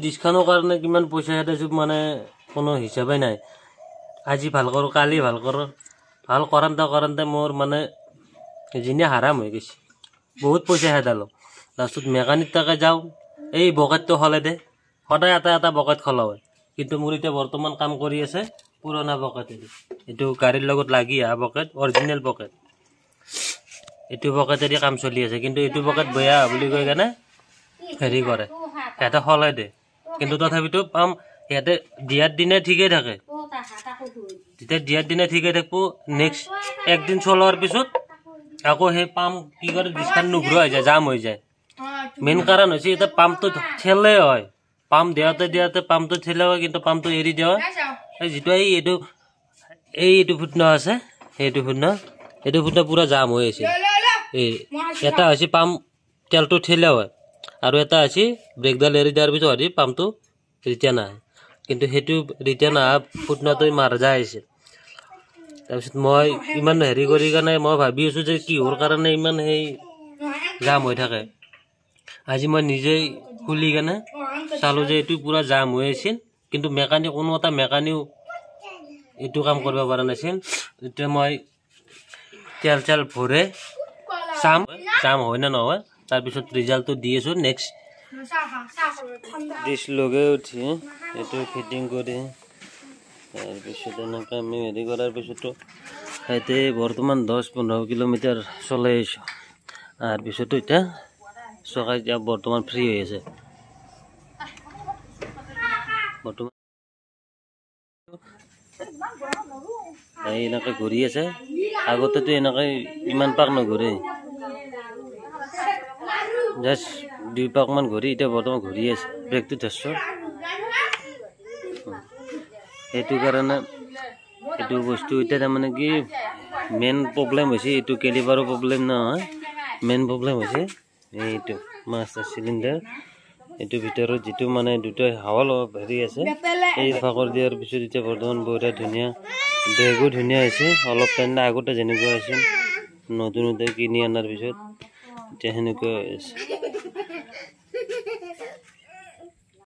ডিছখানৰ কাৰণে কিমান পইচা হেতাইছোঁ মানে কোনো হিচাপেই নাই। আজি ভাল কৰোঁ, কালি ভাল কৰোঁ, ভাল কৰান্তে মোৰ মানে জিনে হাৰাম হৈ গৈছে। বহুত পইচা হেতালোঁ। লাষ্টত মেকানিক তাকে যাওঁ, এই বকেটটো সলাই দে, সদায় এটা বকেট খোলা হয়। কিন্তু মোৰ এতিয়া বৰ্তমান কাম কৰি আছে পুৰণা বকেটেদি। এইটো গাড়ীৰ লগত লাগি অহা বকেট, অৰিজিনেল বকেট। এইটো বকেটেদি কাম চলি আছে। কিন্তু এইটো বকেট বেয়া বুলি কৈ কেনে হেৰি কৰে, সিহঁতে সলাই দে। কিন্তু তথাপিতো পাম সিহঁতে দিয়াৰ দিনে ঠিকেই থাকে। যেতিয়া দিয়াৰ দিনে ঠিকেই থাকিব, নেক্সট একদিন চলোৱাৰ পিছত আকৌ সেই পাম্প কি কৰে, ডিছখান নুঘূৰা হৈ যায়, জাম হৈ যায়। মেইন কাৰণ হৈছে এতিয়া পাম্পটো ঠেলে হয়, পাম্প দিয়াতে পাম্পটো ঠেলে হয়, কিন্তু পাম্পটো এৰি দিয়া হয়। যিটো এইটো ফুটন আছে, এইটো ফুটন পুৰা জাম হৈ আছে। এটা হৈছে পাম্প তেলটো ঠেলে হয়, আৰু এটা হৈছে ব্ৰেকডাল এৰি দিয়াৰ পিছত হৰি পাম্পটো ৰিটাৰ্ণ আহে। কিন্তু সেইটো ৰিটাৰ্ণ অহা ফুটনাটো মাৰ যায় আছে। তাৰপিছত মই ইমান হেৰি কৰি কাৰণে মই ভাবি আছোঁ যে কিহৰ কাৰণে ইমান সেই জাম হৈ থাকে। আজি মই নিজেই খুলি কেনে চালোঁ যে এইটো পুৰা জাম হৈ আছিল। কিন্তু কোনো এটা মেকানিকো এইটো কাম কৰিব পৰা নাছিল। এতিয়া মই তেল ভৰে চাম জাম হয় নে নহয়, তাৰপিছত ৰিজাল্টটো দি আছোঁ। নেক্সট ডিছ লগাই উঠি এইটো ফিটিং কৰি তাৰপিছত এনেকৈ আমি হেৰি কৰাৰ পিছতো সিহঁতে বৰ্তমান 10-15 কিলোমিটাৰ চলাই আহিছোঁ। তাৰপিছতো এতিয়া চকাই এতিয়া বৰ্তমান ফ্ৰী হৈ আছে। বৰ্তমান এনেকৈ ঘূৰি আছে। আগতেতো এনেকৈ ইমান পাক নঘূৰে, জাষ্ট 2 পাকমান ঘূৰি এতিয়া বৰ্তমান ঘূৰি আছে। ব্ৰেকটো ধৰছোঁ, সেইটো কাৰণে এইটো বস্তু এতিয়া তাৰমানে কি মেইন প্ৰব্লেম হৈছে, এইটো কেলিবাৰৰ প্ৰব্লেম নহয়, মেইন প্ৰব্লেম হৈছে এইটো মাষ্টাৰ চিলিণ্ডাৰ। এইটোৰ ভিতৰত যিটো মানে দুটা হাৱা হেৰি আছে, এই ফাকৰ দিয়াৰ পিছত এতিয়া বৰ্তমান বহুত ধুনীয়া, বেগো ধুনীয়া হৈছে। অলপ টাইম আগতে যেনেকুৱা আছিল, নতুনতে কিনি অনাৰ পিছত এতিয়া সেনেকুৱা হৈ আছে।